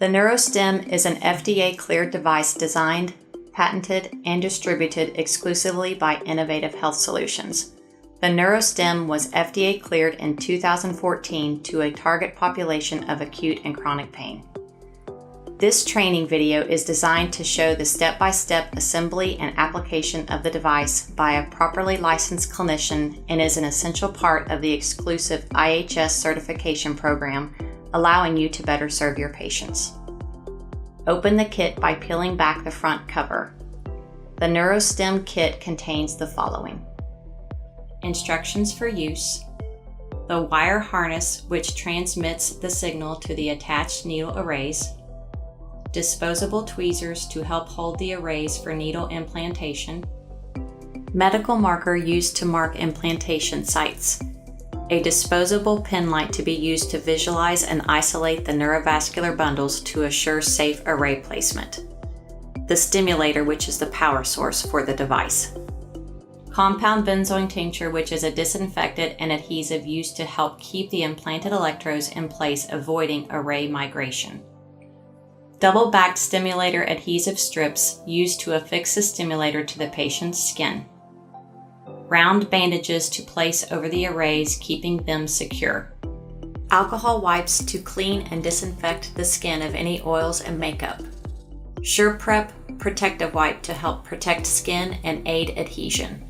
The Neuro Stim is an FDA-cleared device designed, patented, and distributed exclusively by Innovative Health Solutions. The Neuro Stim was FDA cleared in 2014 to a target population of acute and chronic pain. This training video is designed to show the step-by-step assembly and application of the device by a properly licensed clinician and is an essential part of the exclusive IHS certification program, allowing you to better serve your patients. Open the kit by peeling back the front cover. The Neuro Stim kit contains the following: instructions for use, the wire harness which transmits the signal to the attached needle arrays, disposable tweezers to help hold the arrays for needle implantation, medical marker used to mark implantation sites, a disposable pen light to be used to visualize and isolate the neurovascular bundles to assure safe array placement, the stimulator, which is the power source for the device, compound benzoin tincture, which is a disinfectant and adhesive used to help keep the implanted electrodes in place, avoiding array migration, double-backed stimulator adhesive strips used to affix the stimulator to the patient's skin, round bandages to place over the arrays, keeping them secure, alcohol wipes to clean and disinfect the skin of any oils and makeup, SurePrep protective wipe to help protect skin and aid adhesion,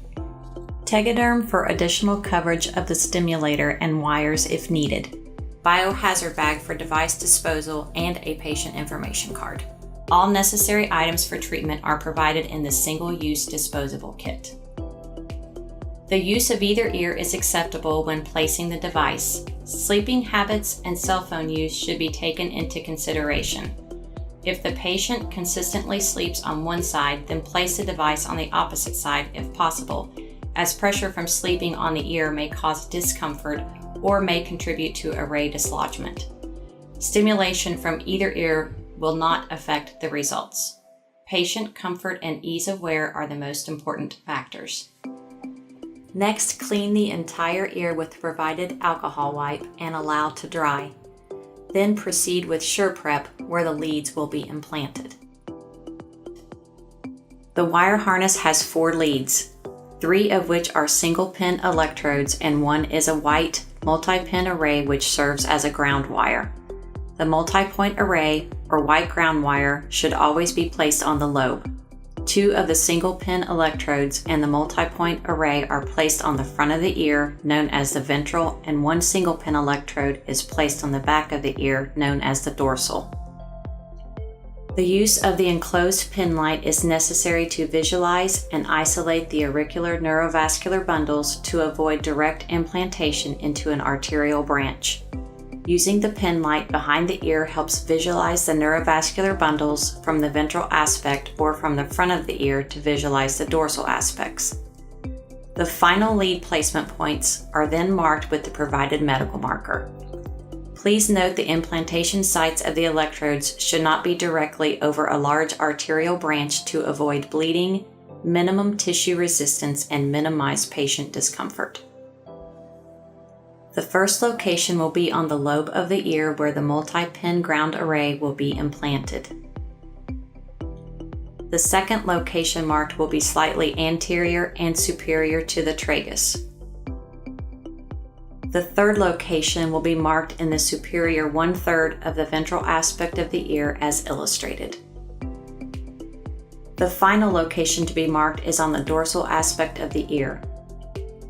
Tegaderm for additional coverage of the stimulator and wires if needed, biohazard bag for device disposal, and a patient information card. All necessary items for treatment are provided in the single-use disposable kit. The use of either ear is acceptable when placing the device. Sleeping habits and cell phone use should be taken into consideration. If the patient consistently sleeps on one side, then place the device on the opposite side if possible, as pressure from sleeping on the ear may cause discomfort or may contribute to array dislodgement. Stimulation from either ear will not affect the results. Patient comfort and ease of wear are the most important factors. Next, clean the entire ear with the provided alcohol wipe and allow to dry. Then proceed with SurePrep, where the leads will be implanted. The wire harness has 4 leads, 3 of which are single-pin electrodes and 1 is a white multi-pin array which serves as a ground wire. The multi-point array, or white ground wire, should always be placed on the lobe. 2 of the single-pin electrodes and the multi-point array are placed on the front of the ear, known as the ventral, and 1 single-pin electrode is placed on the back of the ear, known as the dorsal. The use of the enclosed pin light is necessary to visualize and isolate the auricular neurovascular bundles to avoid direct implantation into an arterial branch. Using the pin light behind the ear helps visualize the neurovascular bundles from the ventral aspect or from the front of the ear to visualize the dorsal aspects. The final lead placement points are then marked with the provided medical marker. Please note the implantation sites of the electrodes should not be directly over a large arterial branch to avoid bleeding, minimum tissue resistance, and minimize patient discomfort. The first location will be on the lobe of the ear where the multi-pin ground array will be implanted. The second location marked will be slightly anterior and superior to the tragus. The third location will be marked in the superior 1/3 of the ventral aspect of the ear as illustrated. The final location to be marked is on the dorsal aspect of the ear.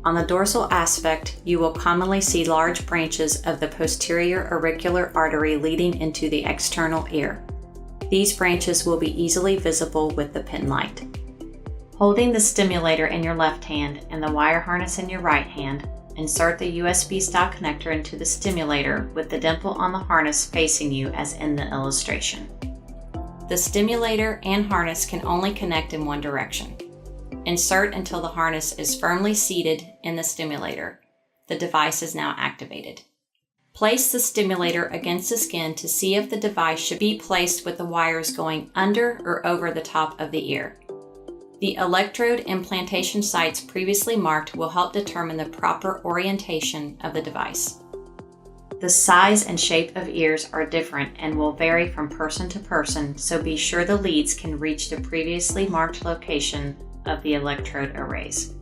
On the dorsal aspect, you will commonly see large branches of the posterior auricular artery leading into the external ear. These branches will be easily visible with the pin light. Holding the stimulator in your left hand and the wire harness in your right hand, insert the USB style connector into the stimulator with the dimple on the harness facing you as in the illustration. The stimulator and harness can only connect in one direction. Insert until the harness is firmly seated in the stimulator. The device is now activated. Place the stimulator against the skin to see if the device should be placed with the wires going under or over the top of the ear. The electrode implantation sites previously marked will help determine the proper orientation of the device. The size and shape of ears are different and will vary from person to person, so be sure the leads can reach the previously marked location of the electrode arrays.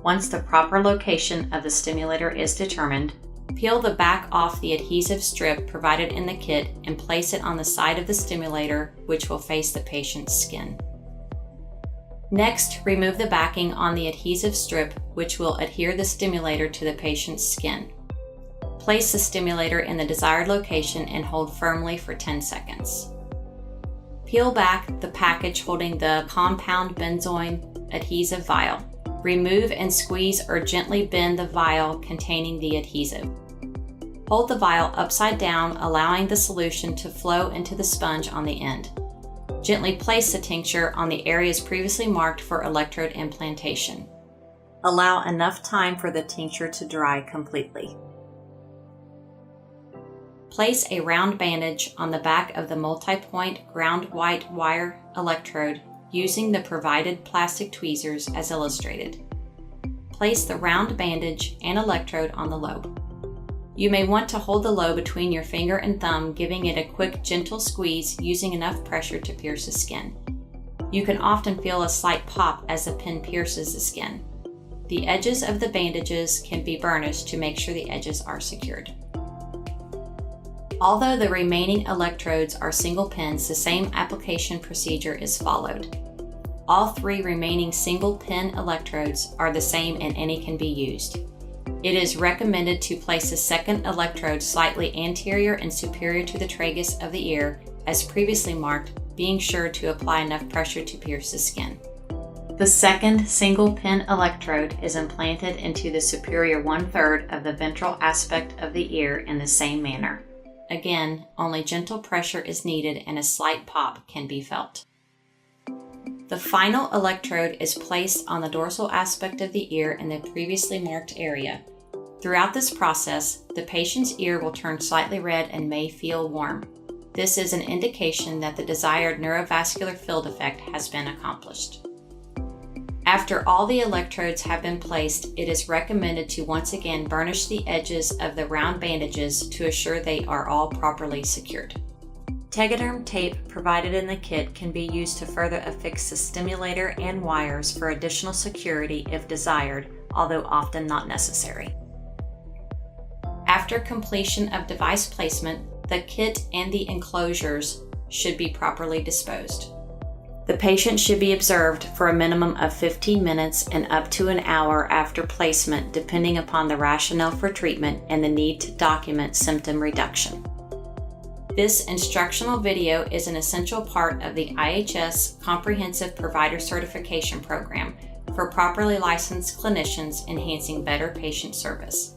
Once the proper location of the stimulator is determined, peel the back off the adhesive strip provided in the kit and place it on the side of the stimulator, which will face the patient's skin. Next, remove the backing on the adhesive strip, which will adhere the stimulator to the patient's skin. Place the stimulator in the desired location and hold firmly for 10 seconds. Peel back the package holding the compound benzoin adhesive vial. Remove and squeeze or gently bend the vial containing the adhesive. Hold the vial upside down, allowing the solution to flow into the sponge on the end. Gently place the tincture on the areas previously marked for electrode implantation. Allow enough time for the tincture to dry completely. Place a round bandage on the back of the multi-point ground white wire electrode using the provided plastic tweezers as illustrated. Place the round bandage and electrode on the lobe. You may want to hold the lobe between your finger and thumb, giving it a quick, gentle squeeze using enough pressure to pierce the skin. You can often feel a slight pop as the pin pierces the skin. The edges of the bandages can be burnished to make sure the edges are secured. Although the remaining electrodes are single pins, the same application procedure is followed. All 3 remaining single pin electrodes are the same and any can be used. It is recommended to place the second electrode slightly anterior and superior to the tragus of the ear, as previously marked, being sure to apply enough pressure to pierce the skin. The second single pin electrode is implanted into the superior 1/3 of the ventral aspect of the ear in the same manner. Again, only gentle pressure is needed and a slight pop can be felt. The final electrode is placed on the dorsal aspect of the ear in the previously marked area. Throughout this process, the patient's ear will turn slightly red and may feel warm. This is an indication that the desired neurovascular field effect has been accomplished. After all the electrodes have been placed, it is recommended to once again burnish the edges of the round bandages to assure they are all properly secured. Tegaderm tape provided in the kit can be used to further affix the stimulator and wires for additional security if desired, although often not necessary. After completion of device placement, the kit and the enclosures should be properly disposed. The patient should be observed for a minimum of 15 minutes and up to an hour after placement, depending upon the rationale for treatment and the need to document symptom reduction. This instructional video is an essential part of the IHS Comprehensive Provider Certification Program for properly licensed clinicians enhancing better patient service.